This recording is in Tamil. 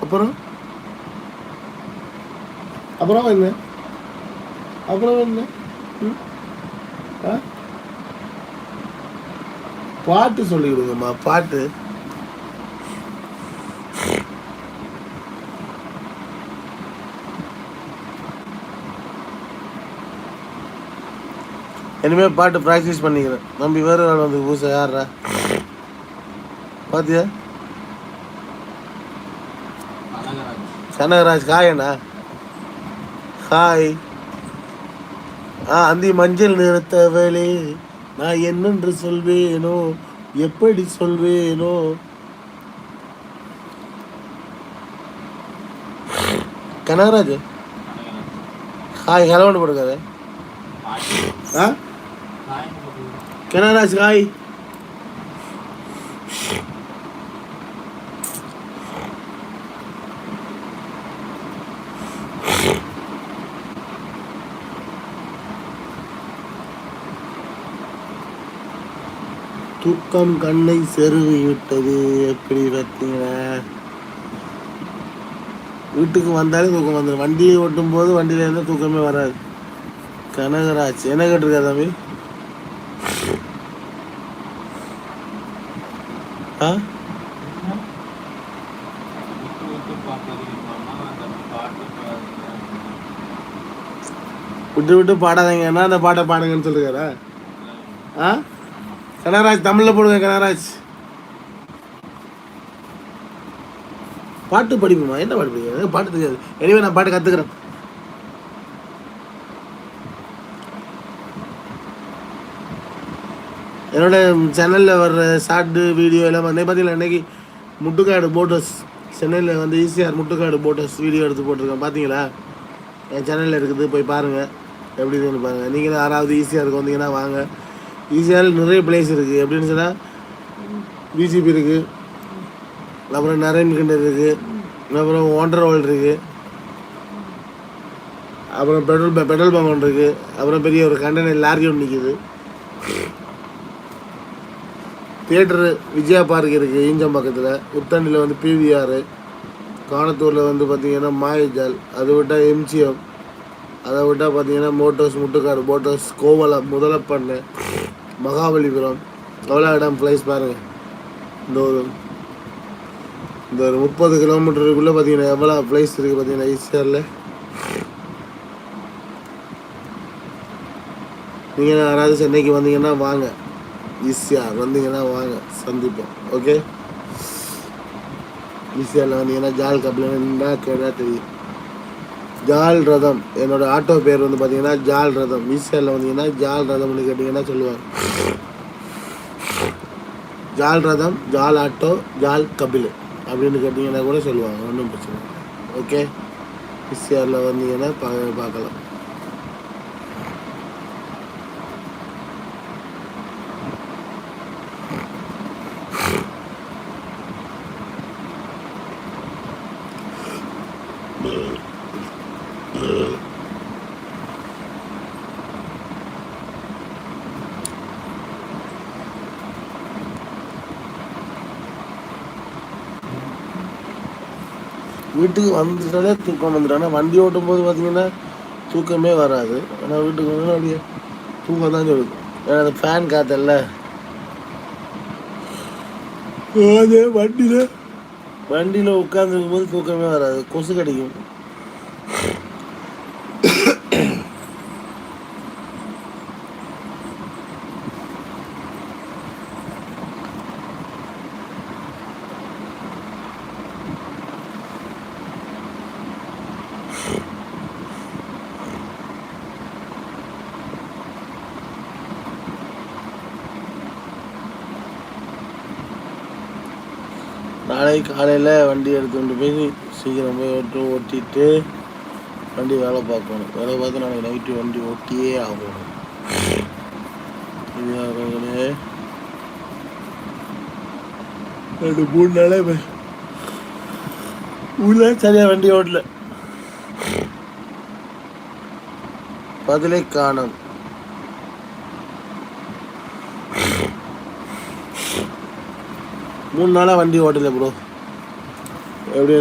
அப்புறம் அப்புறம் என்ன அப்புறம் என்ன பாட்டு சொல்லிவிடுங்கம்மா பாட்டு. இனிமேல் பாட்டு ப்ராக்டிஸ் பண்ணிக்கிறேன். நம்பி வேறு நாள் வந்து பூசை யாரா பாத்தியா? கனகராஜ் ஹாயண்ணா. ஹாய். அந்தி மஞ்சள் நிறத்தவளே நான் என்னென்று சொல்வேனோ எப்படி சொல்வேனோ. கனகராஜ் ஹாய் ஹலோன்னு போட்டுக்காத. கனகராஜ் ஹாய். தூக்கம் கண்ணை செருவி விட்டது. எப்படி பார்த்தீங்களா? வீட்டுக்கு வந்தாலே தூக்கம் வந்துடும். வண்டியை ஓட்டும் போது வண்டியில இருந்தால் தூக்கமே வராது. கனகராஜ் என்ன கேட்டிருக்கா தம்பி? விட்டு விட்டு பாடாதீங்கன்னா அந்த பாட்டை பாடுங்கன்னு சொல்லிருக்காரா? கனகராஜ் தமிழில் போடுங்க. கனகராஜ் பாட்டு படிப்புமா? என்ன பாட்டு படிக்க? பாட்டு தெரியாது. எனவே நான் பாட்டு கற்றுக்குறேன். என்னோட சேனலில் வர்ற ஷார்ட்டு வீடியோ எல்லாம் வந்து பார்த்தீங்கன்னா இன்றைக்கி முட்டுக்காடு போட்டஸ் சென்னையில் வந்து ஈசிஆர் முட்டுக்காடு போட்டஸ் வீடியோ எடுத்து போட்டிருக்கேன். பார்த்தீங்களா? என் சேனலில் இருக்குது, போய் பாருங்கள். எப்படி இருக்குன்னு பாருங்கள். நீங்களும் யாராவது ஈசிஆருக்கு வந்தீங்கன்னா வாங்க. ஈசிஆரில் நிறைய பிளேஸ் இருக்குது. எப்படின்னு சொன்னால் பிஜிபி இருக்குது, அப்புறம் நரேன்கண்டர் இருக்குது, அப்புறம் ஒண்டர் வேர்ல்டு இருக்குது, அப்புறம் பெட்ரோல் பங்க் ஒன்று இருக்குது, அப்புறம் பெரிய ஒரு கண்டெய்னர் லாரி ஒன்று நிற்கிது. தியேட்டரு விஜயா பார்க் இருக்குது ஈஞ்சம் பக்கத்தில். உத்தண்டியில் வந்து பிவிஆர், காணத்தூரில் வந்து பார்த்திங்கன்னா மாயஜால், அதை விட்டால் எம்ஜிஎம், அதை விட்டால் பார்த்திங்கன்னா மோட்டோஸ் முட்டுக்காடு போட்டோஸ், கோவலம், முதலப்பண்ணை, மகாபலிபுரம், எவ்வளோ இடம் பிளேஸ் பாருங்கள். இந்த ஒரு 30 கிலோமீட்டருக்குள்ளே பார்த்தீங்கன்னா எவ்வளோ பிளேஸ் இருக்குது பார்த்தீங்கன்னா ஈஸியாரில். நீங்கள் யாராவது சென்னைக்கு வந்தீங்கன்னா வாங்க, ஈஸியாக வந்தீங்கன்னா வாங்க, சந்திப்போம். ஓகே, ஈஸியாரில் வந்தீங்கன்னா ஜால் கப்லன்னா கேட்டால் தெரியும். ஜால் ரதம் என்னோடய ஆட்டோ பேர் வந்து பார்த்தீங்கன்னா ஜால் ரதம். ஈஸியாரில் வந்தீங்கன்னா ஜால் ரதம்னு கேட்டிங்கன்னா சொல்லுவாங்க. ஜால் ரதம், ஜால் ஆட்டோ, ஜால் கபில் அப்படின்னு கேட்டிங்கன்னா கூட சொல்லுவாங்க. ஒன்றும் பிரச்சனை இல்லை. ஓகே, ஈஸியாரில் வந்தீங்கன்னா பார்க்கலாம். வீட்டுக்கு வந்துட்டாலே தூக்கம் வந்துடும். ஆனால் வண்டி ஓட்டும் போது பார்த்தீங்கன்னா தூக்கமே வராது. ஆனால் வீட்டுக்கு வந்தோன்னா அப்படியே தூக்கம் தான் சொல்லுது. ஏன்னா அந்த ஃபேன் காற்றல்ல, அது வண்டியில் உட்காந்துருக்கும் போது தூக்கமே வராது, கொசு கடிக்கும். நாளைக்கு காலையில் வண்டி எடுத்துகிட்டு போய் சீக்கிரம் போய் ஓட்டிட்டு வண்டி வேலை பார்க்கணும். வேலை பார்த்து நாளைக்கு நைட்டு வண்டி ஓட்டியே ஆகணும். இது 2-3 நாளே உள்ள சரியாக வண்டி ஓட்டல. பதிலை காணும். மூணு நாளாக வண்டி ஓட்டலை ப்ரோ. எப்படி